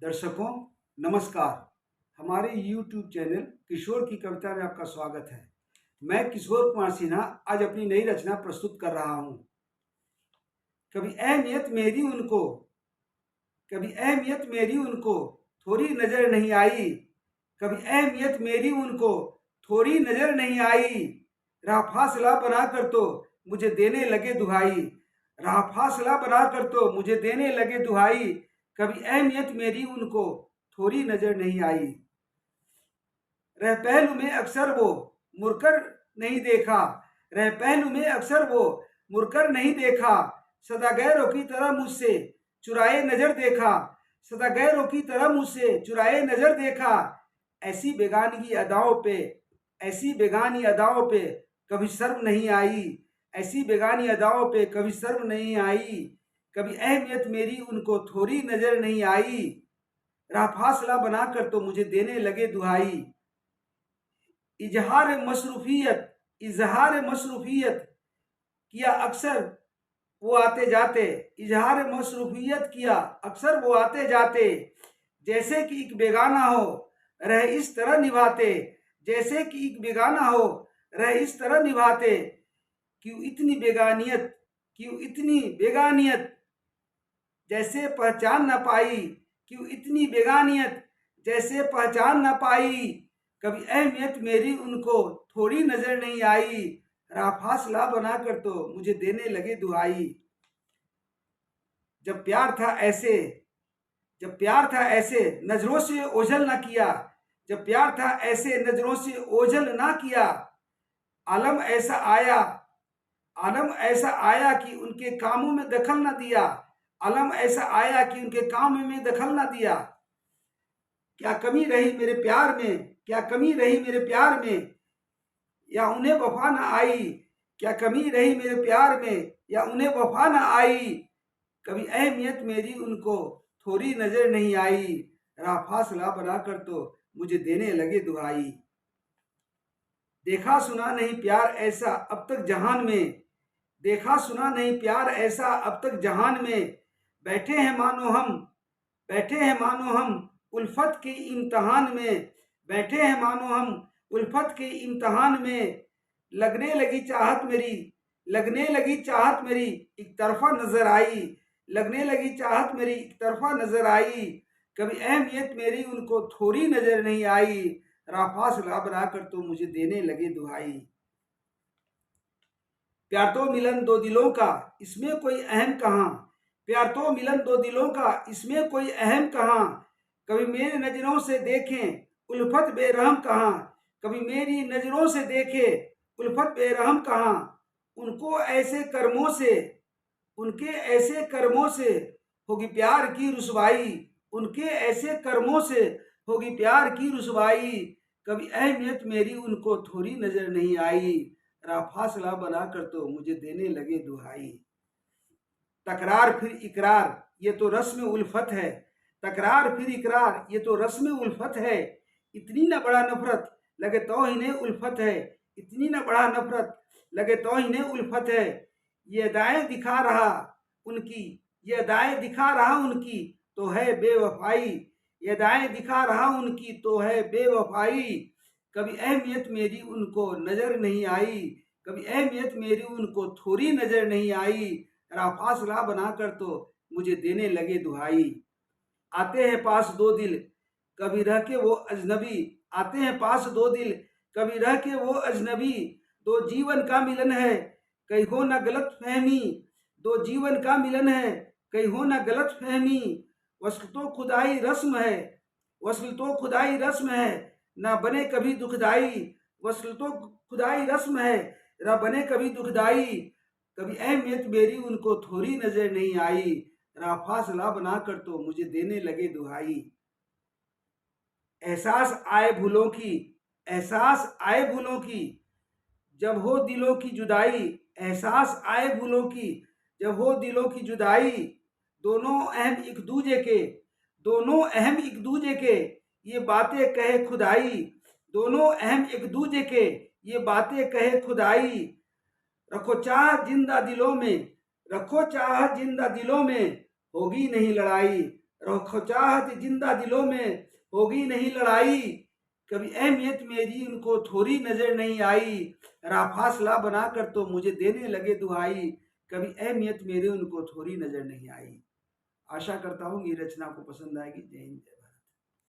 दर्शकों नमस्कार। हमारे YouTube चैनल किशोर की कविता में आपका स्वागत है। मैं किशोर कुमार सिन्हा आज अपनी नई रचना प्रस्तुत कर रहा हूँ। कभी अहमियत मेरी उनको कभी अहमियत मेरी उनको थोड़ी नजर नहीं आई। कभी अहमियत मेरी उनको थोड़ी नजर नहीं आई। राह फासला बनाकर तो मुझे देने लगे दुहाई। राह फासला बनाकर तो मुझे देने लगे दुहाई। कभी अहमियत मेरी उनको थोड़ी नजर नहीं आई। रह पहलू में अक्सर वो मुड़कर नहीं देखा। रह पहलू में अक्सर वो मुड़कर नहीं देखा। सदा गैरों की तरह मुझसे चुराए नजर देखा। सदा गैरों की तरह मुझसे चुराए नजर देखा। ऐसी बेगानगी अदाओं पे ऐसी बेगानी अदाओं पे कभी शर्म नहीं आई। ऐसी बेगानी अदाओं पे कभी शर्म नहीं आई। कभी अहमियत मेरी उनको थोड़ी नजर नहीं आई। राह फासला बनाकर तो मुझे देने लगे दुहाई। इजहार मसरूफियत किया अक्सर वो आते जाते। इजहार मसरूफियत किया अक्सर वो आते जाते। जैसे कि एक बेगाना हो रह इस तरह निभाते। जैसे कि एक बेगाना हो रह इस तरह निभाते। क्यों इतनी बेगानियत जैसे पहचान न पाई। क्यों इतनी बेगानियत जैसे पहचान न पाई। कभी अहमियत मेरी उनको थोड़ी नजर नहीं आई। राह फासला बनाकर तो मुझे देने लगे दुहाई। जब प्यार था ऐसे जब प्यार था ऐसे नजरों से ओझल ना किया। जब प्यार था ऐसे नजरों से ओझल ना किया। आलम ऐसा आया आलम ऐसा आया कि उनके कामों में दखल ना दिया। आलम ऐसा आया कि उनके काम में दखल ना दिया। क्या कमी रही मेरे प्यार में क्या कमी रही मेरे प्यार में या उन्हें वफा न आई। क्या कमी रही मेरे प्यार में या उन्हें वफा न आई। कभी अहमियत मेरी उनको थोड़ी नजर नहीं आई। राह फासला बनाकर तो मुझे देने लगे दुहाई। देखा सुना नहीं प्यार ऐसा अब तक जहान में। देखा सुना नहीं प्यार ऐसा अब तक जहान में। बैठे हैं मानो हम बैठे हैं मानो हम उल्फत के इम्तहान में। बैठे हैं मानो हम उल्फत के इम्तहान में। लगने लगी चाहत मेरी लगने लगी चाहत मेरी एक तरफा नजर आई। लगने लगी चाहत मेरी एक तरफा नजर आई। कभी अहमियत मेरी उनको थोड़ी नजर नहीं आई। राह फासला बनाकर तो मुझे देने लगे दुहाई। प्यार तो मिलन दो दिलों का इसमें कोई अहम कहाँ। प्यार तो मिलन दो दिलों का इसमें कोई अहम कहाँ। कभी मेरी नजरों से देखें उल्फत बेरहम कहाँ। कभी मेरी नजरों से देखे उल्फत बेरहम कहाँ। उनको ऐसे कर्मों से उनके ऐसे कर्मों से होगी प्यार की रुसवाई। उनके ऐसे कर्मों से होगी प्यार की रुसवाई। कभी अहमियत मेरी उनको थोड़ी नजर नहीं आई। राह फासला बनाकर तो मुझे देने लगे दुहाई। तकरार फिर इकरार ये तो रस्म उल्फत है। तकरार फिर इकरार ये तो रस्म उल्फत है। इतनी न बड़ा नफरत लगे तो इन्हें उल्फत है। इतनी न बड़ा नफरत लगे तो इन्हें उल्फत है। ये अदाएं दिखा रहा उनकी ये अदाएं दिखा रहा उनकी तो है बेवफाई। ये अदाएं दिखा रहा उनकी तो है बेवफाई। कभी अहमियत मेरी उनको नजर नहीं आई। कभी अहमियत मेरी उनको थोड़ी नजर नहीं आई। राह फासला बनाकर तो मुझे देने लगे दुहाई। आते हैं पास दो दिल कभी रह के वो अजनबी। आते हैं पास दो दिल कभी रह के वो अजनबी। दो जीवन का मिलन है कहीं हो ना गलत फहमी। दो जीवन का मिलन है कहीं हो ना गलत फहमी। वस्ल तो खुदाई रस्म है वस्ल तो खुदाई रस्म है ना बने कभी दुखदाई। वस्ल तो खुदाई रस्म है ना बने कभी दुखदाई। कभी अहमियत मेरी उनको थोड़ी नजर नहीं आई। राह फासला बनाकर तो मुझे देने लगे दुहाई। एहसास आए भूलों की एहसास आए भूलों की जब हो दिलों की जुदाई। एहसास आए भूलों की जब हो दिलों की जुदाई। दोनों अहम एक दूजे के दोनों अहम एक दूजे के ये बातें कहे खुदाई। दोनों अहम एक दूजे के ये बातें कहे खुदाई। रखो चाह जिंदा दिलों में रखो चाह जिंदा दिलों में होगी नहीं लड़ाई। रखो चाहत जिंदा दिलों में, होगी नहीं लड़ाई। कभी अहमियत मेरी उनको थोड़ी नजर नहीं आई, रहा फासला बनाकर तो मुझे देने लगे दुहाई। कभी अहमियत मेरी उनको थोड़ी नजर नहीं आई। आशा करता हूँ ये रचना आपको पसंद आएगी। जय हिंद।